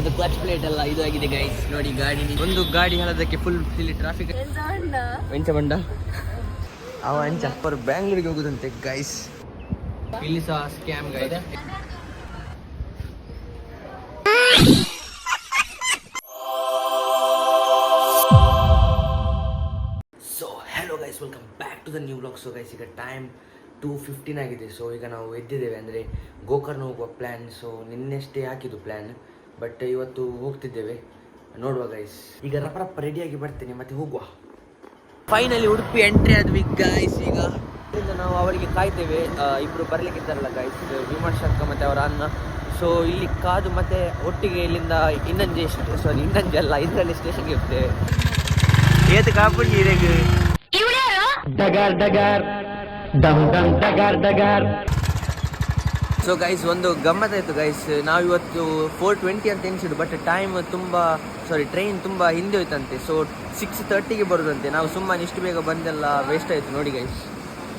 ಅದು clutch plate ಅಲ್ಲ ಇದು ಆಗಿದೆ ಗೈಸ್. ನೋಡಿ ಗಾಡಿ ಒಂದು ಗಾಡಿ ಹೇಳೋದಕ್ಕೆ ಫುಲ್ ಇಲ್ಲಿ ಟ್ರಾಫಿಕ್. ವೆಂಚಮಂಡ ಅವ ಅಂಚ ಅವರು ಬ್ಯಾಂಗ್ಳೂರಿಗೆ ಹೋಗುದಂತೆ ಗೈಸ್. ಇಲ್ಲಿ ಸಹ scam guys. So hello guys, welcome back to the new blog. So guys ಈಗ ಟೈಮ್ 2:15 ಆಗಿದೆ. ಸೊ ಈಗ ನಾವು ಎದ್ದಿದ್ದೇವೆ, ಅಂದರೆ ಗೋಕರ್ಣ ಹೋಗುವ ಪ್ಲ್ಯಾನ್. ಸೊ ನಿನ್ನೆಷ್ಟೇ ಹಾಕಿದ್ದು ಪ್ಲ್ಯಾನ್, ಬಟ್ ಇವತ್ತು ಹೋಗ್ತಿದ್ದೇವೆ. ನೋಡುವ ಗೈಸ್. ಈಗ ರಪ್ಪ ರೆಡಿಯಾಗಿ ಬರ್ತೇನೆ ಮತ್ತೆ ಹೋಗುವ. ಫೈನಲಿ ಉಡುಪಿ ಎಂಟ್ರಿ ಆದ್ವಿ ಗೈಸ್. ಈಗ ನಾವು ಅವರಿಗೆ ಕಾಯ್ತೇವೆ. ಇಬ್ಬರು ಬರ್ಲಿಕ್ಕಿದ್ದಾರಲ್ಲ ಗೈಸ್, ವಿಮರ್ಶಕ ಮತ್ತು ಅವರ ಅನ್ನ. ಸೊ ಇಲ್ಲಿ ಕಾದು ಮತ್ತೆ ಒಟ್ಟಿಗೆ ಇಲ್ಲಿಂದ ಇನ್ನಂಜೆ ಅಲ್ಲ ಇಂದ್ರಲ್ಲಿ ಸ್ಟೇಷನ್ಗೆ ಹೋಗ್ತೇವೆ. ಏತು ಕಾಪುಂಜಿ ಇರೆಗೆ ಡಗಾರ್ ಡಗಾರ್ ಡಮ್ ಡಮ್ ಡಗಾರ್ ಡಗಾರ್. ಸೊ ಗೈಸ್ ಒಂದು ಗಮ್ಮತ್ತಾಯಿತು ಗೈಸ್. ನಾವಿವತ್ತು 4:20 ಅಂತ ಎನಿಸಿದ್ದು, ಬಟ್ ಟೈಮ್ ಟ್ರೈನ್ ತುಂಬ ಹಿಂದೆ ಹೋಯ್ತಂತೆ. ಸೊ 6:30ಗೆ ಬರೋದಂತೆ. ನಾವು ಸುಮ್ಮನೆ ಇಷ್ಟು ಬೇಗ ಬಂದೆಲ್ಲ ವೇಸ್ಟ್ ಆಯಿತು ನೋಡಿ ಗೈಸ್.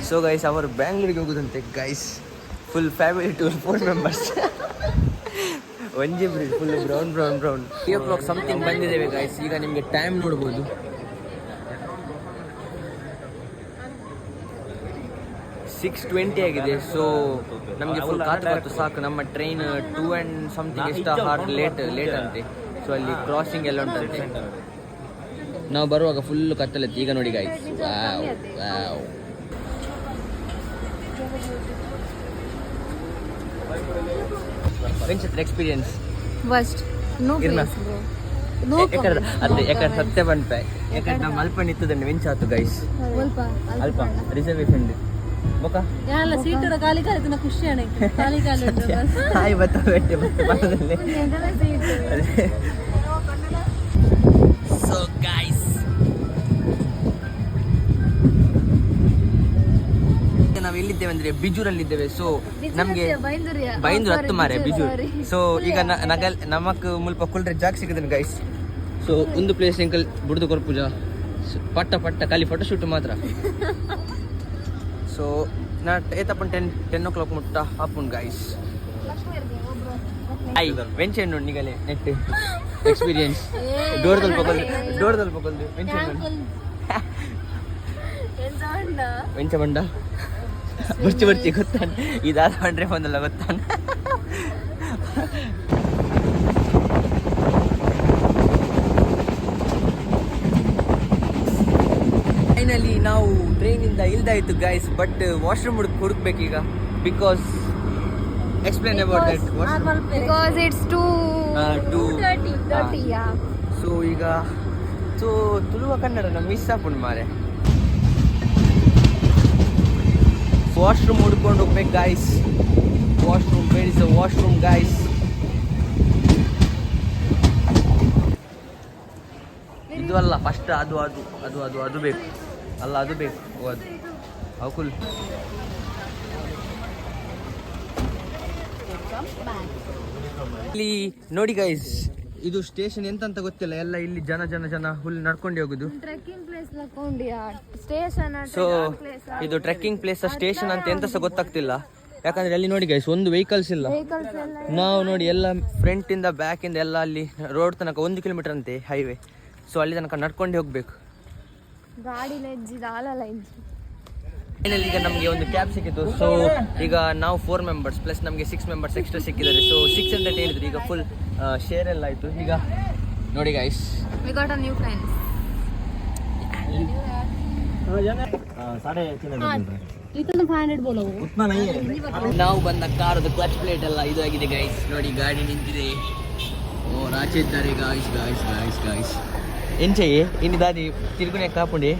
ಸೊ ಗೈಸ್ ಅವರು ಬ್ಯಾಂಗ್ಳೂರಿಗೆ ಹೋಗೋದಂತೆ guys. Full family tour, 4 members. ಒಂಜಿ bridge full brown 3 o'clock something ಬಂದಿದ್ದೇವೆ ಗೈಸ್. ಈಗ ನಿಮಗೆ ಟೈಮ್ ನೋಡ್ಬೋದು. 6:20 ಆಗಿದೆ. ಸೊ ನಮಗೆ ಫುಲ್ ಕಾತು ಸಾಕು. ನಮ್ಮ ಟ್ರೈನ್ 2 and something ಎಷ್ಟು ಹಾರ್ ಲೇಟ್ ಅಂತೆ. ಸೊ ಅಲ್ಲಿ ಕ್ರಾಸಿಂಗ್ ಎಲ್ಲ ಉಂಟಂತೆ. ನಾವು ಬರುವಾಗ ಫುಲ್ ಕತ್ತಲತ್ತು. ಈಗ ನೋಡಿ ಗೈಸ್, ಎಕ್ಸ್ಪೀರಿಯನ್ಸ್ ಎಕಡೆ ಸತ್ಯ ಬಂತ ಎಕಡೆ ನಮ್ಮ ಅಲ್ಪ ನಿತ್ತದಂಡೆ ವೆಂಚಾತು ಗೈಸ್. ಅಲ್ಪ ರಿಸರ್ವೇಶನ್ ಸೀಟರ ಖಾಲಿ ಖಾಲಿ ಖುಷಿ ಹಾಯ್ ಬರ್ತದೆ. ಸೊ ಗೈಸ್ ನಾವು ಎಲ್ಲಿದ್ದೇವೆ ಅಂದ್ರೆ ಬಿಜೂರಲ್ಲಿದ್ದೇವೆ. ಸೊ ನಮ್ಗೆ ಬೈಂದೂರು ಹತ್ತು ಮಾರೆ ಬಿಜೂರು. ಸೊ ಈಗ ನಮಕ್ ಮುಲ್ಪ ಕುಲ್ರೆ ಜಾಗ ಸಿಕ್ಕಿದ್ದೇನೆ ಗೈಸ್. ಸೊ ಒಂದು ಪ್ಲೇಸ್ ಎಂಕಲ್ ಬುಡ್ದು ಕೊರ್ಪುಜ ಪಟ್ಟ ಖಾಲಿ ಫೋಟೋಶೂಟ್ ಮಾತ್ರ. ಸೊ ನಾ ಏತಪ್ಪ 10 o'clock ಮುಟ್ಟ ಹಾಪುನ್ ಗೈಸ್. ಐ ವೆಂಚೆಂಡು ನಿಗಲೆ ನೆಟ್ ಎಕ್ಸ್ಪೀರಿಯನ್ಸ್ ಡೋರ್ದಲ್ಲಿ ಪೊಕೊಲ್ದು ವೆಂಚಮಂಡ ಬರ್ಚಿ ಗೊತ್ತಾನ. ಇದಾದ ಬಂದ್ರೆ ಒಂದಲ್ಲ ಗೊತ್ತಾನ. ಫೈನಲಿ ನಾವು ಟ್ರೈನಿಂದ ಇಲ್ದಾಯ್ತು ಗೈಸ್. ಬಟ್ ವಾಶ್ರೂಮ್ ಹುಡುಕ್ಬೇಕೀಗ. Because explain about that because it's 2:30. So ಈಗ ತುಳುವ ಕನ್ನಡ ಮಿಸ್ ಆಪುಂಡು ಮಾರೆ. ವಾಶ್ರೂಮ್ ಹುಡ್ಕೊಂಡು ಹೋಗ್ಬೇಕು guys. Washroom, where is the washroom guys? ಇದು ಅಲ್ಲ ಫಸ್ಟ್ ಅದು ಬೇಕು ಅಲ್ಲ, ಅದು ಬೇಕು. ಅದು ಅವಕುಲ್ ಇಲ್ಲಿ ನೋಡಿ ಗೈಸ್. ಇದು ಸ್ಟೇಷನ್ ಎಂತ ಗೊತ್ತಿಲ್ಲ. ಎಲ್ಲ ಇಲ್ಲಿ ಜನ ಹುಲ್ ನಡ್ಕೊಂಡೆ ಹೋಗುದು. ಸೊ ಇದು ಟ್ರೆಕ್ಕಿಂಗ್ ಪ್ಲೇಸ್ ಸ್ಟೇಷನ್ ಅಂತ ಎಂತ ಸಹ ಗೊತ್ತಾಗ್ತಿಲ್ಲ. ಯಾಕಂದ್ರೆ ಅಲ್ಲಿ ನೋಡಿ ಗೈಸ್ ಒಂದು ವೆಹಿಕಲ್ಸ್ ಇಲ್ಲ. ನಾವು ನೋಡಿ ಎಲ್ಲ ಫ್ರಂಟ್ ಇಂದ ಬ್ಯಾಕ್ ಇಂದ ಎಲ್ಲ ಅಲ್ಲಿ ರೋಡ್ ತನಕ 1 ಕಿಲೋಮೀಟರ್ ಅಂತೆ ಹೈವೇ. ಸೊ ಅಲ್ಲಿ ತನಕ ನಡ್ಕೊಂಡೆ ಹೋಗ್ಬೇಕು. ಫೈನಲಿ ಈಗ ನಮಗೆ ಒಂದು ಕ್ಯಾಬ್ ಸಿಕ್ಕಿತ್ತು. ಸೊ ಈಗ ನಾವು 4 ಮೆಂಬರ್ಸ್ ಪ್ಲಸ್ ನಮಗೆ 6 ಮೆಂಬರ್ಸ್ ಎಕ್ಸ್ಟ್ರಾ ಸಿಕ್ಕಿದ್ದಾರೆ. ಸೊ 6 ಅಂತ ಹೇಳಿದ್ರು. ಈಗ ಫುಲ್ ಶೇರ್ ಎಲ್ಲ ಆಯಿತು. ಈಗ ನೋಡಿ guys, we got a new friends. इतना 500 बोलो उतना नहीं है. ನಾವು ಬಂದ ಕಾರದ ಕ್ಲಚ್ ಪ್ಲೇಟ್ ಎಲ್ಲ ಇದು ಆಗಿದೆ ಗೈಸ್. ನೋಡಿ ಗಾಡಿ ನಿಂತಿದೆ. ಓ ರಾಚೆ ಇದ್ದಾರೆ ಗಾಯ್ಸ್. ಎಂಚಯ್ಯ ಇನ್ನು ದಾದಿ ತಿರುಗುನೆ ಕಾಪುಂಡಿ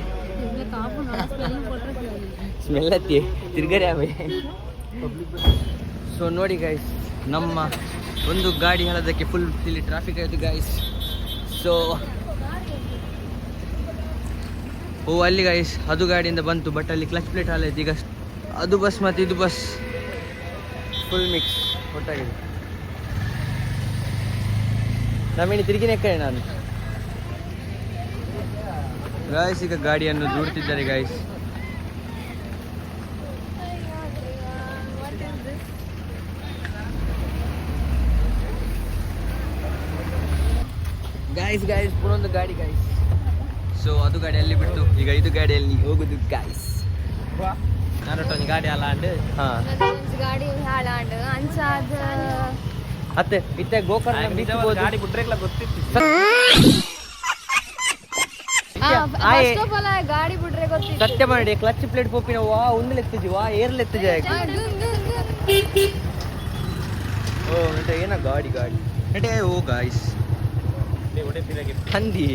ಸ್ಮೆಲ್ ಹತ್ತಿ ತಿರ್ಗರೆ ಅವೆ. ಸೊ ನೋಡಿ ಗೈಸ್, ನಮ್ಮ ಒಂದು ಗಾಡಿ ಹೇಳೋದಕ್ಕೆ ಫುಲ್ ಇಲ್ಲಿ ಟ್ರಾಫಿಕ್ ಆಯಿತು ಗೈಸ್. ಸೊ ಅಲ್ಲಿ ಗೈಸ್ ಅದು ಗಾಡಿಯಿಂದ ಬಂತು, ಬಟ್ ಅಲ್ಲಿ ಕ್ಲಚ್ ಪ್ಲೇಟ್ ಹಾಲಾಯ್ತು. ಈಗ ಅದು ಬಸ್ ಮತ್ತು ಇದು ಬಸ್ ಫುಲ್ ಮಿಕ್ಸ್ ಒಟ್ಟಾಗಿದೆ. ನಮ್ಮೇನು ತಿರುಗಿನೇ ಕಡೆ ನಾನು ಗಾಯ್ಸ್. ಈಗ ಗಾಡಿಯನ್ನು ದೂಡ್ತಿದ್ದಾರೆ ಗಾಯ್ಸ್. ಗಾಯ್ಸ್ ಪುನೊಂದು ಗಾಡಿ ಗಾಯ್ಸ್. ಸೊ ಅದು ಗಾಡಿ ಅಲ್ಲಿ ಬಿಟ್ಟು ಈಗ ಇದು ಗಾಡಿಯಲ್ಲಿ ಹೋಗುದು ಗಾಯ್ಸ್. ನಾನೊಟ್ಟೊಂದು ಗಾಡಿ ಅಲ್ಲ ಅಂಡ್ ಹಾಂ ಗಾಡಿ ಹಾಳಾಂಡ್ ಅಂಚಾದ ಅತ್ತೆ ಇತ್ತೆ ಗೋಕರ್ಣ ಬೀಚ್ ಗಾಡಿ ಬಿಟ್ರೆಗ್ಲ ಗೊತ್ತಿತ್ತು. ಫಸ್ಟ್ ಆಫ್ ಆಲ್ ಗಾಡಿ ಬಿಡ್ರೆ ಗೊತ್ತಿತ್ತು. ಸತ್ಯ ಮಾಡಿ ಕ್ಲಚ್ ಪ್ಲೇಟ್ ಪೋಪಿನ ವಾ ಉಂದಲೆತ್ತಿಜಿ ವಾ ಏರ್ಲೆತ್ತಿಜಿ ಓ ನಟೆ ಏನ ಗಾಡಿ ನಟೆ ಓ ಗಾಯ್ಸ್ ಹಂದಿ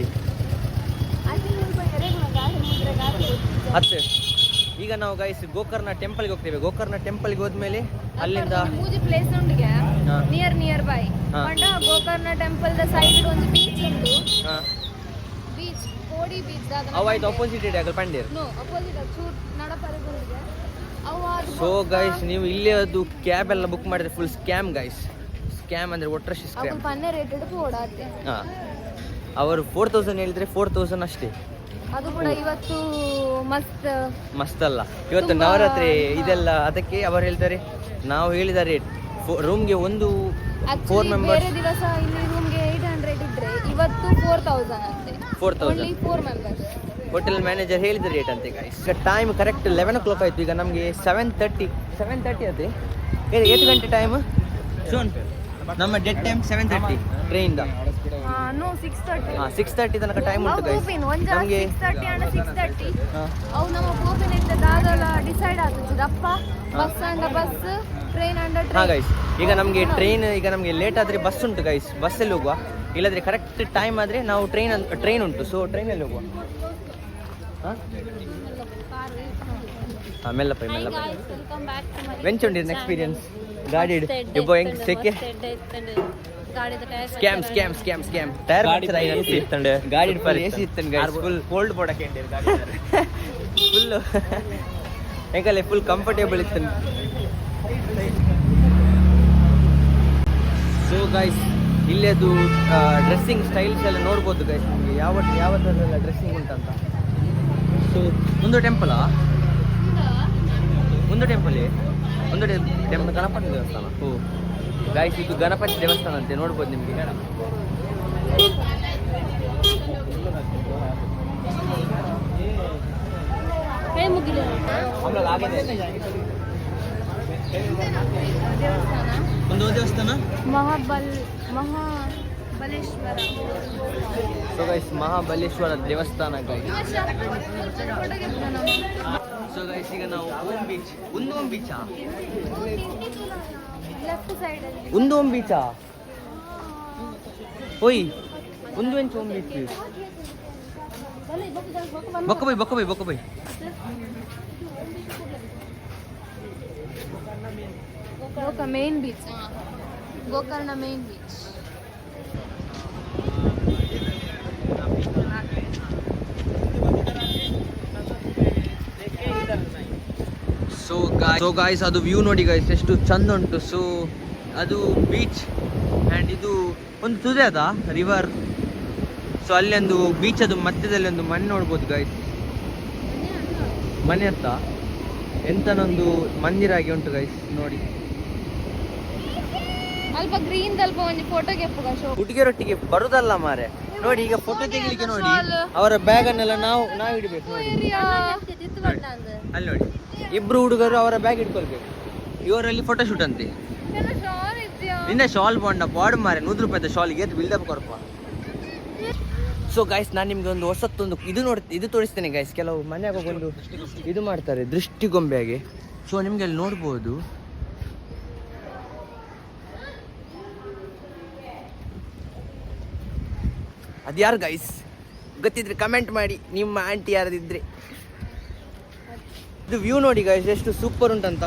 ಅತ್ತೆ ಈಗ ನಾವು ಗೈಸ್ ಗೋಕರ್ಣ ಟೆಂಪಲ್ಗೆ ಹೋಗ್ತೇವೆ. ಗೋಕರ್ಣ ಟೆಂಪಲ್ಗೆ ಹೋದ್ಮೇಲೆ ಅಲ್ಲಿಂದ ಮೂಜಿ ಪ್ಲೇಸ್ ಉಂಡಿಗೆ ಹಾ. ನಿಯರ್ ಬೈ ಹಾ. ಪಂಡ ಗೋಕರ್ಣ ಟೆಂಪಲ್ ದ ಸೈಡ್ ಒಂದು ಬೀಚ್ ಉಂಟು. ಹಾಂ ಬೀಚ್ ಕೋಡಿ ಬೀಚ್ ದಾಗ ಅವು ಆಯ್ತು ಅಪೋಸಿಟ್ ಇದೆ ಆಗಲ್ ಪಂಡೀರ್. ನೋ ಅಪೋಸಿಟ್ ಚೂರ್ ನಡಪರಗುಂಡಿಗೆ ಅವು ಅದು ಸೊ ಗೈಸ್ ನೀವು ಇಲ್ಲೇ ಅದು ಕ್ಯಾಬ್ ಎಲ್ಲ ಬುಕ್ ಮಾಡಿದ್ರೆ ಫುಲ್ ಸ್ಕ್ಯಾಮ್ ಗೈಸ್. ಸ್ಕ್ಯಾಮ್ ಅಂದರೆ ಒಟ್ರಶಿ ಅವು ಸ್ಕ್ಯಾಮ್. ಪನ್ನೆ ರೇಟೆಡ್ ಓಡಾತ್ತೆ. ಹಾಂ ಅವರು 4000 ಹೇಳಿದ್ರೆ 4000 ಅಷ್ಟೇ. ಅದು ಕೂಡ ಇವತ್ತು ಮಸ್ತ್ ಅಲ್ಲ ಇವತ್ತು ತುಂಬಾ ನವರಾತ್ರಿ ಇದೆಲ್ಲ ಅದಕ್ಕೆ ಅವರು ಹೇಳ್ತಾರೆ ನಾವು ಹೇಳಿದ ರೇಟ್ ರೂಮ್ಗೆ ಒಂದು 4 Actually, ಮೆಂಬರ್ಸ್ ಬೇರೆ ದಿವಸ ಇಲ್ಲಿ ರೂಮ್ಗೆ 800 ಇದ್ರೆ ಇವತ್ತು 4000 ಅಂತೆ. 4000 ಓನ್ಲಿ 4 ಮೆಂಬರ್ಸ್. ಹೋಟೆಲ್ ಮ್ಯಾನೇಜರ್ ಹೇಳಿದ ರೇಟ್ ಅಂತೆ ಗೈಸ್. ಈಗ ಟೈಮ್ ಕರೆಕ್ಟ್ 11 o'clock ಆಯಿತು. ಈಗ ನಮಗೆ 7:30 ಅದೇ 8 ಗಂಟೆ ಟೈಮ್. ಶೋನ್ ನಮ್ಮ ಡೆಡ್ ಟೈಮ್ 7:30 ಟ್ರೈನಿಂದ. ನೋ 6:30. 6:30 ತನಕ ಟೈಮ್ ಉಂಟು ಗೈಸ್ ನಮಗೆ. 6:30 ಅಂಡ್ 6:30 ಹಾಂ ಅವು ನಮ್ಮ ಗೋಪಿನ ಇದ್ದದಾಗಲ್ಲ ಡಿಸೈಡ್ ಆಗ್ತದೆ ಅಪ್ಪ ಬಸ್ ಅಂಡ ಬಸ್ ಟ್ರೈನ್ ಅಂಡ ಹಾಂ ಟ್ರೈನ್. ಗೈಸ್ ಈಗ ನಮಗೆ ಟ್ರೈನ್ ಈಗ ನಮಗೆ ಲೇಟ್ ಆದರೆ ಬಸ್ ಉಂಟು ಗೈಸ್, ಬಸ್ಸಲ್ಲಿ ಹೋಗುವ. ಇಲ್ಲದ್ರೆ ಕರೆಕ್ಟ್ ಟೈಮ್ ಆದರೆ ನಾವು ಟ್ರೈನ್ ಉಂಟು, ಸೊ ಟ್ರೈನಲ್ಲಿ ಹೋಗುವ. ಹಾಂ ಹಾಂ ಮೆಲ್ಲಪ್ಪ ವೆಂಚೊಂಡಿನ ಎಕ್ಸ್ಪೀರಿಯನ್ಸ್ ಗಾಡಿ ಇಬ್ಬ ಹೆಂಗ್ ಸೆಕೆ ಸ್ಕ್ಯಾಮ್ ಟೈರ್ ಗಾಡಿ ಪರ್ ಎಸಿ ಇತ್ತನ್ ಗೈಸ್ ಫುಲ್ ಕೋಲ್ಡ್ ಬೋಡಕ್ಕೆ ಗಾಡಿ ಫುಲ್ ಹೆಂಗಲ್ಲ ಫುಲ್ ಕಂಫರ್ಟೇಬಲ್ ಇತ್ತು. ಸೊ ಗೈಸ್ ಇಲ್ಲಿ ಅದು ಡ್ರೆಸ್ಸಿಂಗ್ ಸ್ಟೈಲ್ಸ್ ಎಲ್ಲ ನೋಡ್ಬೋದು ಗೈಸ್ ನಿಮಗೆ ಯಾವ ಥರದೆಲ್ಲ ಡ್ರೆಸ್ಸಿಂಗ್ ಉಂಟಂತ. ಸೊ ಒಂದು ಟೆಂಪಲಾ ಒಂದು ಟೆಂಪಲ್ ಗಣಪತಿ ದೇವಸ್ಥಾನ. ಓ ಗೈಸ್ ಇದು ಗಣಪತಿ ದೇವಸ್ಥಾನ ಅಂತೆ ನೋಡ್ಬೋದು ನಿಮಗೆ. ಒಂದು ದೇವಸ್ಥಾನ ಮಹಾಬಲೇಶ್ವರ. ಸೊ ಗೈಸ್ ಮಹಾಬಲೇಶ್ವರ ದೇವಸ್ಥಾನ ಗೈಸ್. ಸೊ ಗೈಸ್ ಈಗ ನಾವು ಓಂ ಬೀಚಾ ಲೆಫ್ಟ್ ಸೈಡ್ ಅಲ್ಲಿ ಓಂ ಬೀಚಾ ಓಯ್ ಒಂದು ಎಂಚು ಓಂ ಬೀಚ್ ಬೊಕ್ಕ by main beach Gokarna main beach. So guys ಅದು ವ್ಯೂ ನೋಡಿ ಗೈಸ್ ಎಷ್ಟು ಚಂದ ಉಂಟು. ಸೊ ಅದು ಬೀಚ್ ಆ್ಯಂಡ್ ಇದು ಒಂದು ತುದೆ ಅದ ರಿವರ್. ಸೊ ಅಲ್ಲಿ ಒಂದು ಬೀಚ್ ಅದು ಮಧ್ಯದಲ್ಲಿ ಒಂದು ಮನೆ ನೋಡ್ಬೋದು ಗೈಸ್. ಮನೆ ಹತ್ತ ಎಂತನೊಂದು ಮಂದಿರ ಆಗಿ ಉಂಟು ಗೈಸ್ ನೋಡಿ. ಅಲ್ಪ ಗ್ರೀನ್ ಅಲ್ಪ ಒಂದು ಫೋಟೋಗೆ ಹುಡುಗಿಯರೊಟ್ಟಿಗೆ ಬರುದಲ್ಲ ಮಾರೆ ನೋಡಿ. ಈಗ ಫೋಟೋ ತೆಗಿಲಿಕ್ಕೆ ನೋಡಿ ಅವರ ಬ್ಯಾಗ್ ಅನ್ನೆಲ್ಲ ನಾವು ಇಡಬೇಕು ನೋಡಿ. ಅಲ್ಲಿ ನೋಡಿ ಇಬ್ರು ಹುಡುಗರು ಅವರ ಬ್ಯಾಗ್ ಇಟ್ಕೊಳ್ಬೇಕು. ಇವರಲ್ಲಿ ಫೋಟೋ ಶೂಟ್ ಅಂತೆ. ನಿನ್ನ ಶಾಲ್ ಬಾಡು ಮಾರೆ 100 ರೂಪಾಯಿ ಶಾಲ್ಗೆ ಅದು ಬಿಲ್ಡಪ್ ಕೊರಪ. ಸೊ ಗೈಸ್ ನಾನು ನಿಮ್ಗೆ ಒಂದು ಹೊಸತ್ತೊಂದು ಇದು ತೋರಿಸ್ತೇನೆ ಗೈಸ್. ಕೆಲವು ಮನೆಯಾಗ ಒಂದು ಇದು ಮಾಡ್ತಾರೆ ದೃಷ್ಟಿಗೊಂಬೆಯಾಗೆ. ಸೊ ನಿಮ್ಗೆ ಅಲ್ಲಿ ನೋಡ್ಬೋದು. ಅದು ಯಾರು ಗೈಸ್ ಗೊತ್ತಿದ್ರೆ ಕಮೆಂಟ್ ಮಾಡಿ, ನಿಮ್ಮ ಆಂಟಿ ಯಾರದಿದ್ರೆ. ಇದು ವ್ಯೂ ನೋಡಿ ಗೈಸ್ ಎಷ್ಟು ಸೂಪರ್ ಉಂಟಂತ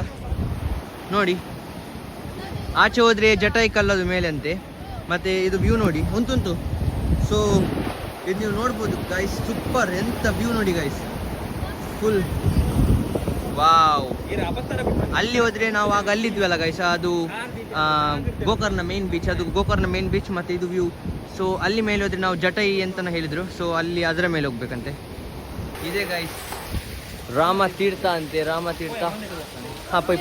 ನೋಡಿ. ಆಚೆ ಹೋದರೆ ಜಟಾಯಿ ಕಲ್ಲದು ಮೇಲೆ ಅಂತೆ. ಮತ್ತು ಇದು ವ್ಯೂ ನೋಡಿ ಉಂಟುಂಟು. ಸೊ ಇದು ನೀವು ನೋಡ್ಬೋದು ಗೈಸ್ ಸೂಪರ್ ಎಂತ ವ್ಯೂ ನೋಡಿ ಗೈಸ್ ಫುಲ್ ವಾವ್. ಅಲ್ಲಿ ಹೋದರೆ ನಾವು ಆಗ ಅಲ್ಲಿದ್ವಲ್ಲ ಗೈಸ್ ಅದು ಗೋಕರ್ಣ ಮೇನ್ ಬೀಚ್. ಅದು ಗೋಕರ್ಣ ಮೇನ್ ಬೀಚ್ ಮತ್ತು ಇದು ವ್ಯೂ. ಸೊ ಅಲ್ಲಿ ಮೇಲೆ ಹೋದರೆ ನಾವು ಜಟಾಯಿ ಅಂತಲೇ ಹೇಳಿದರು. ಸೊ ಅಲ್ಲಿ ಅದರ ಮೇಲೆ ಹೋಗ್ಬೇಕಂತೆ. ಇದೇ ಗೈಸ್ ರಾಮ ತೀರ್ಥ ಅಂತೆ. ರಾಮ ತೀರ್ಥ ಹಾಂ ಪೈ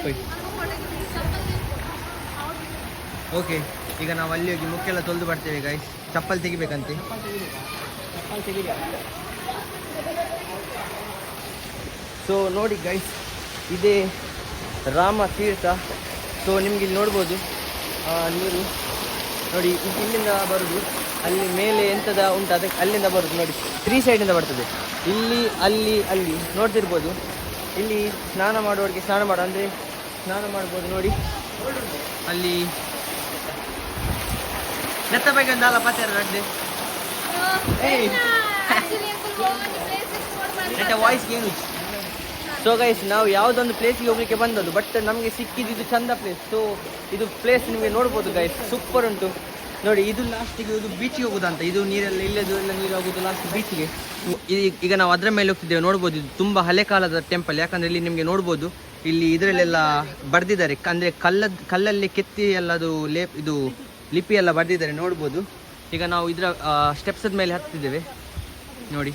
ಓಕೆ. ಈಗ ನಾವು ಅಲ್ಲಿ ಹೋಗಿ ಮುಕ್ಕೆಲ್ಲ ತೊಳೆದು ಬರ್ತೇವೆ ಗೈಸ್. ಚಪ್ಪಲ್ ತೆಗಿಬೇಕಂತೆ. ಸೊ ನೋಡಿ ಗೈಸ್, ಇದೇ ರಾಮ ತೀರ್ಥ. ಸೊ ನಿಮ್ಗೆ ಇಲ್ಲಿ ನೋಡ್ಬೋದು ನೀರು ನೋಡಿ, ಇಲ್ಲಿಂದ ಬರುದು, ಅಲ್ಲಿ ಮೇಲೆ ಎಂಥದ ಉಂಟು ಅದಕ್ಕೆ ಅಲ್ಲಿಂದ ಬರುದು ನೋಡಿ, 3 ಸೈಡಿಂದ ಬರ್ತದೆ. ಇಲ್ಲಿ ಅಲ್ಲಿ ಅಲ್ಲಿ ನೋಡ್ತಿರ್ಬೋದು. ಇಲ್ಲಿ ಸ್ನಾನ ಮಾಡುವವರಿಗೆ ಸ್ನಾನ ಅಂದರೆ ಸ್ನಾನ ಮಾಡ್ಬೋದು ನೋಡಿ. ಅಲ್ಲಿ ನೆತ್ತ ಬಗ್ಗೆ ಒಂದು ಅಲ್ಲ ಪತ್ತೆ ಅಡ್ಡೆ ವಾಯ್ಸ್ ಏನು. ಸೊ ಗೈಸ್, ನಾವು ಯಾವುದೊಂದು ಪ್ಲೇಸ್ಗೆ ಹೋಗ್ಲಿಕ್ಕೆ ಬಂದದ್ದು, ಬಟ್ ನಮಗೆ ಸಿಕ್ಕಿದ್ದು ಚಂದ ಪ್ಲೇಸ್. ಸೊ ಇದು ಪ್ಲೇಸ್ ನಿಮಗೆ ನೋಡ್ಬೋದು ಗೈಸ್, ಸೂಪರ್ ಉಂಟು ನೋಡಿ. ಇದು ಲಾಸ್ಟಿಗೆ ಇದು ಬೀಚಿಗೆ ಹೋಗುದಂತ, ಇದು ನೀರೆಲ್ಲ ಇಲ್ಲದು ಎಲ್ಲ ನೀರು ಹೋಗೋದು ಲಾಸ್ಟ್ ಬೀಚಿಗೆ. ಈಗ ನಾವು ಅದರ ಮೇಲೆ ಹೋಗ್ತಿದ್ದೇವೆ. ನೋಡ್ಬೋದು ಇದು ತುಂಬ ಹಳೆ ಕಾಲದ ಟೆಂಪಲ್, ಯಾಕಂದರೆ ಇಲ್ಲಿ ನಿಮಗೆ ನೋಡ್ಬೋದು ಇಲ್ಲಿ ಇದರಲ್ಲೆಲ್ಲ ಬರೆದಿದ್ದಾರೆ, ಅಂದರೆ ಕಲ್ಲಲ್ಲಿ ಕೆತ್ತಿ ಎಲ್ಲ ಅದು ಇದು ಲಿಪಿ ಎಲ್ಲ ಬರೆದಿದ್ದಾರೆ ನೋಡ್ಬೋದು. ಈಗ ನಾವು ಇದರ ಸ್ಟೆಪ್ಸದ ಮೇಲೆ ಹತ್ತಿದ್ದೇವೆ ನೋಡಿ.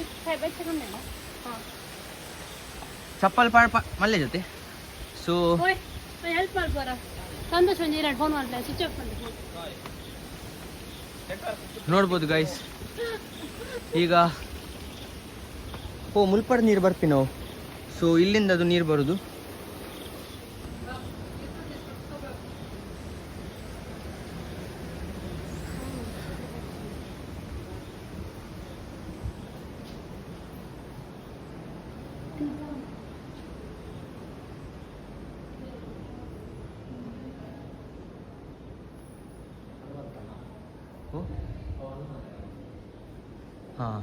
ಚಪ್ಪಲ್ ಮಲ್ಲೆ ಜೊತೆ. ಸೊ ನೋಡ್ಬೋದು ಗೈಸ್, ಈಗ ಮುಲ್ಪಡ ನೀರು ಬರ್ತೀವಿ ನಾವು. ಸೊ ಇಲ್ಲಿಂದ ಅದು ನೀರು ಬರುದು. ಹಾಂ,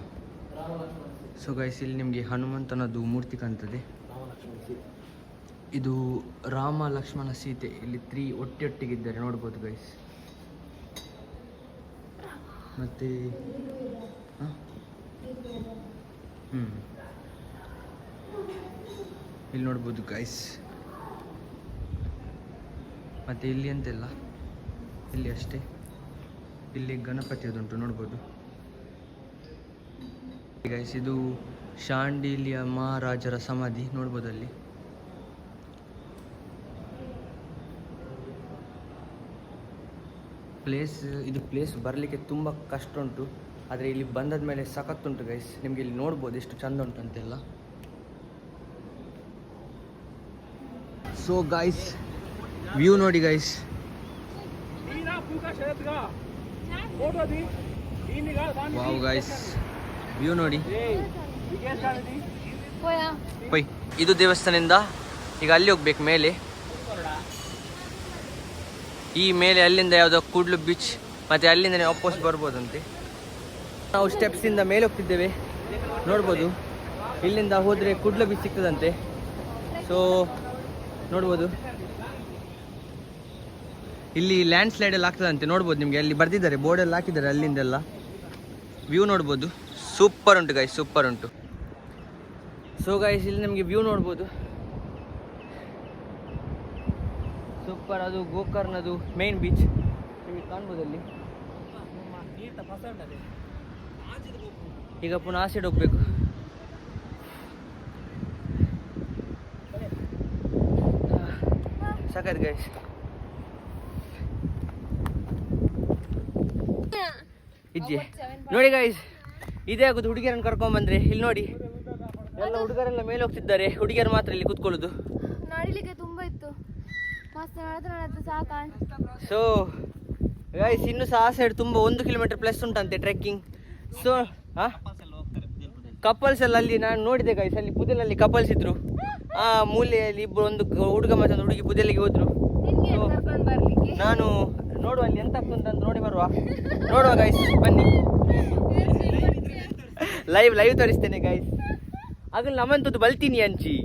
ಸೊ ಗೈಸ್, ಇಲ್ಲಿ ನಿಮಗೆ ಹನುಮಂತನದು ಮೂರ್ತಿ ಕಾಣ್ತದೆ. ಇದು ರಾಮ ಲಕ್ಷ್ಮಣ ಸೀತೆ ಇಲ್ಲಿ 3 ಒಟ್ಟಿಗಿದ್ದಾರೆ ನೋಡ್ಬೋದು ಗೈಸ್. ಮತ್ತೆ ಇಲ್ಲಿ ನೋಡ್ಬೋದು ಗೈಸ್. ಮತ್ತೆ ಇಲ್ಲಿ ಅಂತೆಲ್ಲ ಇಲ್ಲಿ ಅಷ್ಟೇ, ಇಲ್ಲಿ ಗಣಪತಿ ಅದುಂಟು ನೋಡ್ಬೋದು ಗೈಸ್. ಇದು ಶಾಂಡಿಲ್ಯ ಮಹಾರಾಜರ ಸಮಾಧಿ ನೋಡ್ಬೋದು ಅಲ್ಲಿ. ಪ್ಲೇಸ್ ಬರಲಿಕ್ಕೆ ತುಂಬ ಕಷ್ಟ ಉಂಟು, ಆದರೆ ಇಲ್ಲಿ ಬಂದದ ಮೇಲೆ ಸಖತ್ತುಂಟು ಗೈಸ್. ನಿಮಗೆ ಇಲ್ಲಿ ನೋಡ್ಬೋದು ಎಷ್ಟು ಚಂದ ಉಂಟಂತೆಲ್ಲ. ಸೊ ಗೈಸ್, ವ್ಯೂ ನೋಡಿ ಗೈಸ್. ವಾವ್ ಗೈಸ್, ವ್ಯೂ ನೋಡಿ. ಇದು ದೇವಸ್ಥಾನದಿಂದ ಈಗ ಅಲ್ಲಿ ಹೋಗ್ಬೇಕು ಮೇಲೆ. ಈ ಮೇಲೆ ಅಲ್ಲಿಂದ ಯಾವುದೋ ಕೂಡ್ಲು ಬೀಚ್, ಮತ್ತೆ ಅಲ್ಲಿಂದನೇ ವಾಪಸ್ ಬರ್ಬೋದಂತೆ. ನಾವು ಸ್ಟೆಪ್ಸಿಂದ ಮೇಲೆ ಹೋಗ್ತಿದ್ದೇವೆ ನೋಡ್ಬೋದು. ಇಲ್ಲಿಂದ ಹೋದರೆ ಕೂಡ್ಲು ಬೀಚ್ ಸಿಗ್ತದಂತೆ. ಸೊ ನೋಡ್ಬೋದು ಇಲ್ಲಿ ಲ್ಯಾಂಡ್ ಸ್ಲೈಡ್ ಎಲ್ಲ ಆಗ್ತದಂತೆ ನೋಡ್ಬೋದು. ನಿಮಗೆ ಅಲ್ಲಿ ಬರ್ದಿದ್ದಾರೆ, ಬೋರ್ಡೆಲ್ಲ ಹಾಕಿದ್ದಾರೆ ಅಲ್ಲಿಂದೆಲ್ಲ. ವ್ಯೂ ನೋಡ್ಬೋದು, ಸೂಪರ್ ಉಂಟು ಗೈಸ್, ಸೂಪರ್ ಉಂಟು. ಸೊ ಗೈಸ್, ಇಲ್ಲಿ ನಮಗೆ ವ್ಯೂ ನೋಡ್ಬೋದು, ಸೂಪರ್. ಅದು ಗೋಕರ್ಣದು ಮೇನ್ ಬೀಚ್ ನಿಮಗೆ ಕಾಣ್ಬೋದು ಅಲ್ಲಿ. ಈಗ ಪುನಃ ಆ ಸೈಡ್ ಹೋಗ್ಬೇಕು. ಸಾಕಾಯ್ತು ಗೈಸ್. ಇಜ್ಜಿ ನೋಡಿ ಗೈಸ್, ಇದೇ ಆಗೋದು. ಹುಡುಗಿಯರನ್ನು ಕರ್ಕೊಂಡ್ಬಂದ್ರೆ ಇಲ್ಲಿ ನೋಡಿ, ಎಲ್ಲ ಹುಡುಗರೆಲ್ಲ ಮೇಲೆ ಹೋಗ್ತಿದ್ದಾರೆ, ಹುಡುಗಿಯರು ಮಾತ್ರ ಇಲ್ಲಿ ಕೂತ್ಕೊಳ್ಳೋದು. ನಡಿಲಿಕ್ಕೆ ತುಂಬಾ ಇತ್ತು, ಮಸ್ತ್ ನಡೆದು ಸಾಕ. ಸೊ ಗೈಸ್, ಇನ್ನು ಸಹ ಆ ಸೈಡ್ ತುಂಬ 1 ಕಿಲೋಮೀಟರ್ ಪ್ಲಸ್ ಉಂಟಂತೆ ಟ್ರೆಕ್ಕಿಂಗ್. ಸೊ ಕಪಲ್ಸ್ ಎಲ್ಲ ಅಲ್ಲಿ ನಾನು ನೋಡಿದೆ ಗೈಸ್, ಅಲ್ಲಿ ಪುದೆಲಲ್ಲಿ ಕಪಲ್ಸ್ ಇದ್ರು. ಆ ಮೂಲೆಯಲ್ಲಿ ಇಬ್ಬರು, ಒಂದು ಹುಡುಗ ಮತ್ತು ಒಂದು ಹುಡುಗಿ ಪುದೆಲಿಗೆ ಹೋದ್ರು. ನಾನು ನೋಡುವ ಅಲ್ಲಿ ಎಂತ ಆಗ್ತದೆ ಅಂತ ನೋಡಿ ನೋಡುವ ಗೈಸ್, ಬನ್ನಿ. ಲೈವ್ ತೋರಿಸ್ತೇನೆ ಗೈಸ್. ಆಗಲಿ ನಮ್ಮಂತದ್ದು ಬಲ್ತೀನಿ ಹಂಚಿ.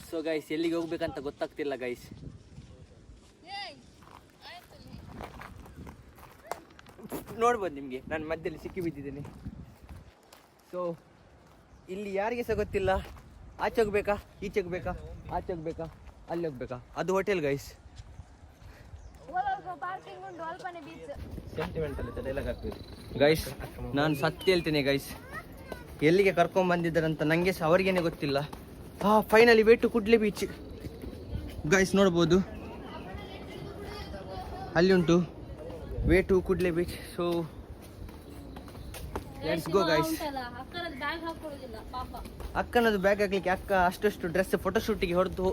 ಸೊ ಗೈಸ್, ಎಲ್ಲಿಗೆ ಹೋಗ್ಬೇಕಂತ ಗೊತ್ತಾಗ್ತಿಲ್ಲ ಗೈಸ್. ನೋಡ್ಬೋದು ನಿಮಗೆ, ನಾನು ಮಧ್ಯದಲ್ಲಿ ಸಿಕ್ಕಿ ಬಿದ್ದಿದ್ದೇನೆ. ಸೊ ಇಲ್ಲಿ ಯಾರಿಗೆ ಸಹ ಗೊತ್ತಿಲ್ಲ, ಆಚೆ ಹೋಗ್ಬೇಕಾ, ಈಚೆ ಹೋಗ್ಬೇಕಾ, ಆಚೆ ಹೋಗ್ಬೇಕಾ, ಅಲ್ಲಿ ಹೋಗ್ಬೇಕಾ. ಅದು ಹೋಟೆಲ್ ಗೈಸ್. ಗೈಸ್, ನಾನು ಸತ್ಯ ಹೇಳ್ತೇನೆ ಗೈಸ್, ಎಲ್ಲಿಗೆ ಕರ್ಕೊಂಡ್ ಬಂದಿದ್ದಾರಂತ ನನಗೆ ಸಹ ಅವ್ರಿಗೇನೆ ಗೊತ್ತಿಲ್ಲ. Finally way to Kudle beach guys. ನೋಡ್ಬೋದು ಅಲ್ಲಿ ಉಂಟು way to Kudle beach. So let's go guys. ಅಕ್ಕನದು ಬ್ಯಾಗ್ ಹಾಕ್ಲಿಕ್ಕೆ ಅಕ್ಕ ಅಷ್ಟು ಡ್ರೆಸ್ ಫೋಟೋಶೂಟಿಗೆ ಹೊರತು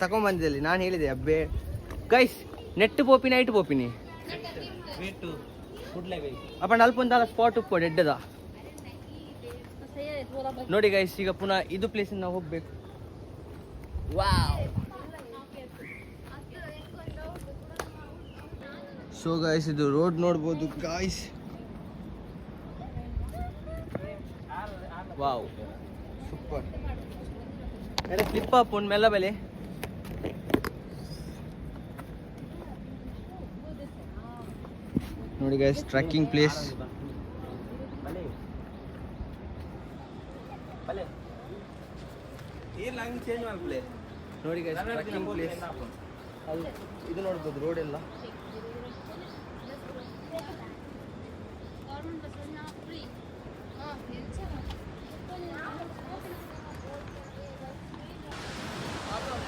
ತಗೊಂಬಂದಿದ್ದಲ್ಲಿ ನಾನು ಹೇಳಿದೆ ಅಬ್ಬೆ ಗೈಸ್. ನೆಟ್ ಪೋಪಿನಿ ಐಟ್ ಪೋಪಿನಿ ಅಪ್ಪ ಅಲ್ಪೊಂದಲ್ಲ ಸ್ಪಾಟ್ ಉಪ್ಪು ಎಡ್ಡದ ನೋಡಿ ಗೈಸ್. ಈಗ ಪುನಃ ಇದು ಪ್ಲೇಸ್ ನಾವು ಹೋಗ್ಬೇಕು. ವಾವ್. ಸೊ ಗೈಸ್ ಇದು ರೋಡ್ ನೋಡ್ಬೋದು guys. Wow super. Flip up ಒಂದು ಮೆಲ್ಲ ಬೆಲೆ. ನೋಡಿ ಗೈಸ್ ಟ್ರೆಕ್ಕಿಂಗ್ ಪ್ಲೇಸ್. ನೋಡಿ ಗೈಸ್ ಟ್ರೆಕ್ಕಿಂಗ್ ಪ್ಲೇಸ್. ಇದು ನೋಡ್ಬೋದು ರೋಡ್ ಎಲ್ಲ.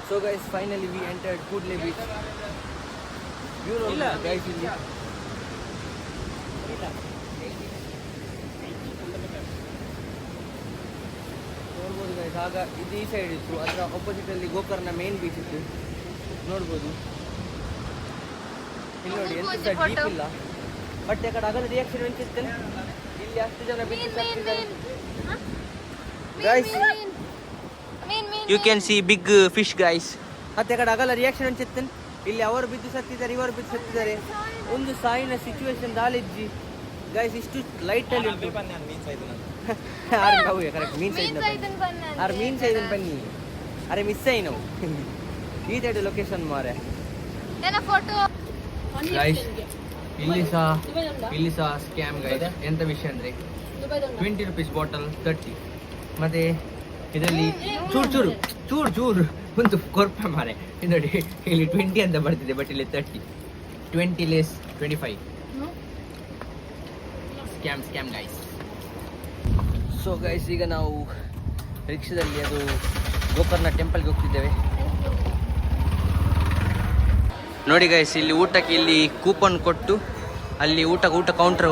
So guys, finally we entered Kudle beach. You know guys ಇಲ್ಲಿ ನೋಡ್ಬೋದು ಗೈಸ್. ಆಗ ಇದು ಈ ಸೈಡ್ ಇತ್ತು, ಅದರ ಆಪೋಸಿಟ್ ಅಲ್ಲಿ ಗೋಕರ್ಣ ಮೇನ್ ಬೀಚ್ ಇತ್ತು ನೋಡ್ಬೋದು. ಇಲ್ಲಿ ನೋಡಿ ಎಂತ ಡೀಪ್ ಇಲ್ಲ, ಬಟ್ ಯಾಕಡೆ ಆಗಲ್ಲ ರಿಯಾಕ್ಷನ್ ಎಂತಿತ್ತು. ಇಲ್ಲಿ ಅಷ್ಟು ಜನ guys, you can see big fish guys. ಮತ್ತೆ ಕಡೆ ಆಗಲ್ಲ ರಿಯಾಕ್ಷನ್ ಅನ್ಸುತ್ತೆ. ಇಲ್ಲಿ ಅವರು ಬಿದ್ದು ಸತ್ತಿದ್ದಾರೆ, ಇವರು ಬಿದ್ದು ಸತ್ತಿದ್ದಾರೆ. ಒಂದು ಸಾಯಿನ ಸಿಚುವೇಶನ್ ದಾಲಿಜ್ಜಿ ಗೈಸ್. ಇಷ್ಟು ಲೈಟ್ ಅಲ್ಲಿ ಉಂಟು. ಕರೆಕ್ಟ್ ಮೀನ್ ಸೈಡ್ ಬನ್ನಿ. ಅರೆ ಮಿಸ್ ಆಯಿ ನಾವು ಈ ಸೈಡ್ ಲೊಕೇಶನ್ ಮಾರೆ ಗೈಸ್. ಇಲ್ಲಿ ಸಹ ಸ್ಕ್ಯಾಮ್ ಗೈಸ್. ಎಂತ ವಿಷಯ ಅಂದ್ರೆ 20 rupees ಬಾಟಲ್ 30. ಮತ್ತೆ ಇದರಲ್ಲಿ ಚೂರು ಒಂದು ಕೊರ್ಪ ಮಾರೆ. ನೋಡಿ ಇಲ್ಲಿ 20 ಅಂತ ಬರ್ತಿದೆ, ಬಟ್ ಇಲ್ಲಿ 30. 20 less 25. Scam guys. So guys ಈಗ ನಾವು ರಿಕ್ಷಾದಲ್ಲಿ ಅದು ಗೋಕರ್ಣ ಟೆಂಪಲ್ಗೆ ಹೋಗ್ತಿದ್ದೇವೆ. ನೋಡಿ ಗೈಸ್ ಇಲ್ಲಿ ಊಟಕ್ಕೆ ಇಲ್ಲಿ ಕೂಪನ್ ಕೊಟ್ಟು ಅಲ್ಲಿ ಊಟ ಕೌಂಟರ್.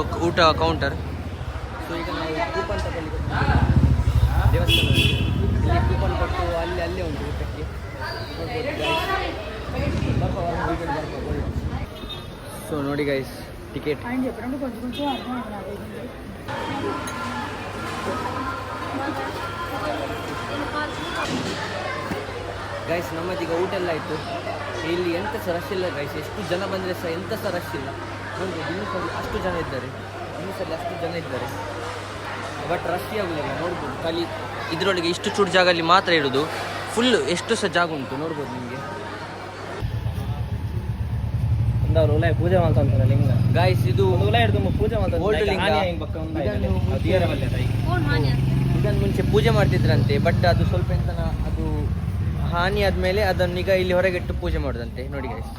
ಸೊ ಈಗ ನಾವು ಕೂಪನ್ ತಗೊಳ್ಳಿಕ್ಕೆ ದೇವಸ್ಥಾನದಲ್ಲಿ ಇಲ್ಲಿ ಕೂಪನ್ ಕೊಟ್ಟು ಅಲ್ಲೇ ಉಂಟು ಊಟಕ್ಕೆ. ಸೊ ನೋಡಿ ಗೈಸ್ ಟಿಕೆಟ್. ಗೈಸ್ ನಮ್ಮದೀಗ ಊಟ ಎಲ್ಲ ಆಯಿತು. ಇಲ್ಲಿ ಎಂತ ಸಹ ರಶ್ ಇಲ್ಲ ಗೈಸ್. ಎಷ್ಟು ಜನ ಬಂದರೆ ಸಹ ಎಂತ ಸಹ ರಶ್ ಇಲ್ಲ. ನೋಡಿ ಇನ್ನೂಸಲ್ಲಿ ಅಷ್ಟು ಜನ ಇದ್ದಾರೆ, ಬಟ್ ರಶ್ ಆಗುದಿಲ್ಲ. ನೋಡ್ಬೋದು ಖಾಲಿ ಇದರೊಳಗೆ ಇಷ್ಟು ಚೂರು ಜಾಗ ಅಲ್ಲಿ ಮಾತ್ರ ಇರೋದು. ಫುಲ್ ಎಷ್ಟು ಸಹ ಜಾಗ ಉಂಟು ನೋಡ್ಬೋದು ನಿಮಗೆ. ಪೂಜೆ ಮಾಡ್ತಾರೆ ಲಿಂಗ ಗಾಯ್ಸ್. ಇದು ಪೂಜೆ ಓಲ್ಡ್ ಲಿಂಗ. ಇದನ್ನು ಮುಂಚೆ ಪೂಜೆ ಮಾಡ್ತಿದ್ರಂತೆ, ಬಟ್ ಅದು ಸ್ವಲ್ಪ ಎಂತನ ಅದು ಹಾನಿ ಆದ್ಮೇಲೆ ಅದನ್ನ ಈಗ ಇಲ್ಲಿ ಹೊರಗಿಟ್ಟು ಪೂಜೆ ಮಾಡೋದಂತೆ. ನೋಡಿ ಗೈಸ್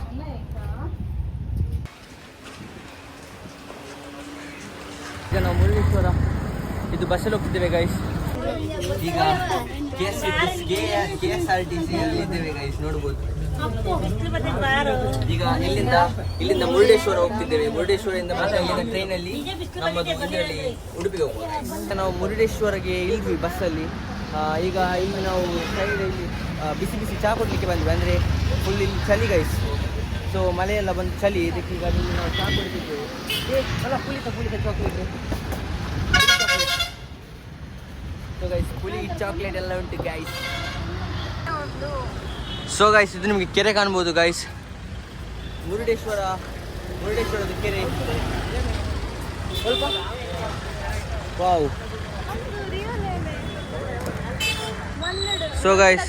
ಈಗ ನಾವು ಮುರುಡೇಶ್ವರ ಇದು ಬಸ್ಸಲ್ಲಿ ಹೋಗ್ತಿದ್ದೇವೆ ಗೈಸ್. ಈಗ KSRTC ಅಲ್ಲಿ ಇದ್ದೇವೆ ಗೈಸ್ ನೋಡ್ಬೋದು. ಈಗ ಇಲ್ಲಿಂದ ಮುರುಡೇಶ್ವರ ಹೋಗ್ತಿದ್ದೇವೆ. ಮುರುಡೇಶ್ವರದಿಂದ ಮತ್ತೆ ಇಲ್ಲಿಂದ ಟ್ರೈನಲ್ಲಿ ನಮ್ಮದು ಇದರಲ್ಲಿ ಉಡುಪಿಗೆ ಹೋಗ್ಬೋದು. ನಾವು ಮುರುಡೇಶ್ವರಗೆ ಇಳಿದ್ವಿ ಬಸ್ಸಲ್ಲಿ. ಈಗ ಇಲ್ಲಿ ನಾವು ಸೈಡಲ್ಲಿ ಬಿಸಿ ಚಹಾ ಕೊಡಲಿಕ್ಕೆ ಬಂದ್ವಿ. ಅಂದರೆ ಫುಲ್ ಇಲ್ಲಿ ಚಳಿ ಗೈಸ್. ಸೊ ಮಳೆಯೆಲ್ಲ ಬಂದು ಚಳಿ, ಇದಕ್ಕೆ ಈಗ ಇಲ್ಲಿ ನಾವು ಚಹಾ ಕುಡಿತಿದ್ದೇವೆ. ಪುಳಿತ ಚಾಕ್ಲೇಟ್. ಸೊ ಗೈಸ್ ಪುಳಿ ಚಾಕ್ಲೇಟ್ ಎಲ್ಲ ಉಂಟು ಗೈಸ್. ಸೊ ಗೈಸ್ ಇದು ನಿಮಗೆ ಕೆರೆ ಕಾಣ್ಬೋದು ಗೈಸ್. ಮುರುಡೇಶ್ವರದ ಕೆರೆ ಸ್ವಲ್ಪ ವಾವ್. ಸೊ ಗೈಸ್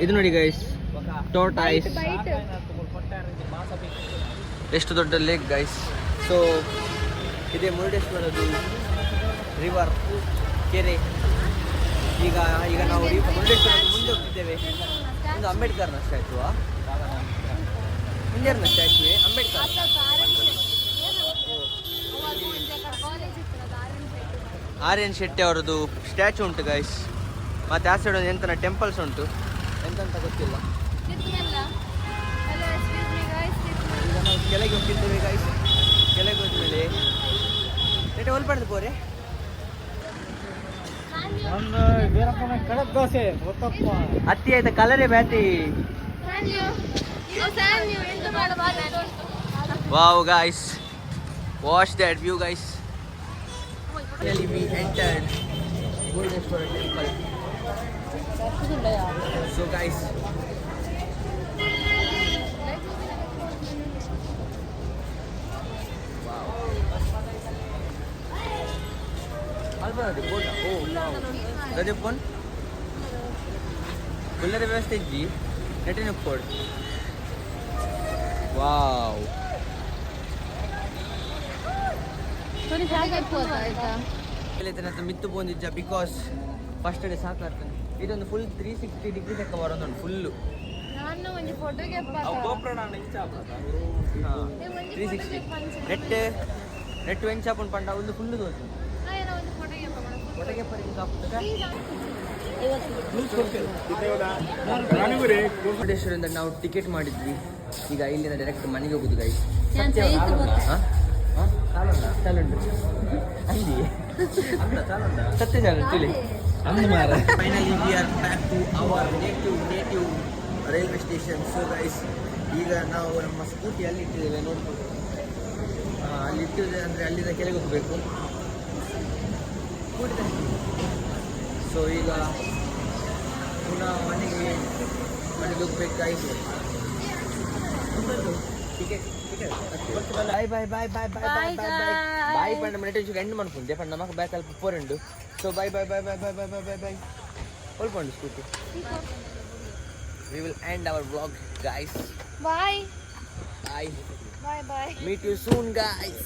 ಇದು ನೋಡಿ ಗೈಸ್ ಟೋರ್ಟಾಯ್ಸ್. ಎಷ್ಟು ದೊಡ್ಡ ಲೇಕ್ ಗೈಸ್. ಸೊ ಇದೇ ಮುರುಡೇಶ್ವರದ್ದು ರಿವರ್ ಕೆರೆ. ಈಗ ನಾವು ಮುರುಡೇಶ್ವರದ ಮುಂದೆ ಹೋಗ್ತಿದ್ದೇವೆ. ಒಂದು ಅಂಬೇಡ್ಕರ್ನ ಸ್ಟ್ಯಾಚುವಾ? ಇಂಡಿಯರ್ನ ಸ್ಟ್ಯಾಚುವೇ ಅಂಬೇಡ್ಕರ್. ಆರ್ಯನ್ ಶೆಟ್ಟಿ ಅವರದ್ದು ಸ್ಟ್ಯಾಚು ಉಂಟು ಗೈಸ್. ಮತ್ತು ಆ ಸೈಡ್ ಒಂದು ಎಂತನ ಟೆಂಪಲ್ಸ್ ಉಂಟು, ಎಂತ ಗೊತ್ತಿಲ್ಲ. ಈಗ ನಾವು ಪಡೆದು ಪೋರೆ ಒಂದು ವೀರಪ್ಪನ ಕಡಕ್ ದೋಸೆ ಗೊತ್ತಪ್ಪ ಅತ್ತಿ ಆಯ್ತಾ ಕಲರೇ ಬ್ಯಾತಿ wow guys watch that view guys Finally we entered Goldeshwara temple. So guys, wow. Alba the boat. Oh wow. That is fun. Bullare ವ್ಯವಸ್ಥೆ ಇದ್ದಿ ನೆಟ್ಟಿನ ಕೋಡ್. Wow. ಮಿತ್ತು ಬಂದಿದ್ದ ಬಿಕಾಸ್ ಫಸ್ಟ್ ಡೇ ಸಾಕಾಗ್ತಾನೆ ಇದೊಂದು ಫುಲ್ 360 ಡಿಗ್ರಿ ತಕ್ಕ ಬರೋದು ಫುಲ್ಲು ನಾನು ಒಂದು ಫೋಟೋಗೆ 360 net ವೆಂಚಾಪನ್ ಪಂಡ ಒಂದು ಫುಲ್ಲು ದೋಸೆ ಫೋಟೋಗೆ ಮುರುಡೇಶ್ವರದಿಂದ ನಾವು ಟಿಕೆಟ್ ಮಾಡಿದ್ವಿ ಈಗ ಇಲ್ಲಿಂದ ಡೈರೆಕ್ಟ್ ಮನೆಗೆ ಹೋಗುದು guy finally we are back to our native railway station. So guys ಈಗ ನಾವು ನಮ್ಮ ಸ್ಕೂಟಿ ಅಲ್ಲಿ ಇಟ್ಟಿದ್ದೇವೆ ನೋಡ್ಬೋದು. ಅಲ್ಲಿ ಇಟ್ಟಿದೆ ಅಂದರೆ ಅಲ್ಲಿಂದ ಕೆಳಗೆ ಹೋಗಬೇಕು. ಸೊ ಈಗ ಪುನಃ ಮನೆಗೆ ಹೋಗ್ಬೇಕು ಗೈಸ್. ಟಿಕೆಟ್ ಬಾಯ್ bye bye bye bye bye bye bye ಬಾಯ್ ಪಂಡ ಮನೆ ಟೆನ್ಷನ್ ಎಂಡ್ ಮಾಡ್ಕೊಂಡು ಪಂಡ ನಮಗೆ ಬ್ಯಾಕ್ ಅಲ್ಪ ಪೋರೆಂಡು. So bye bye bye bye bye bye bye bye bye ಹೊಲ್ಕೊಂಡು Scooty. We will end our vlog guys. Bye. Bye. Bye bye. Meet you soon guys.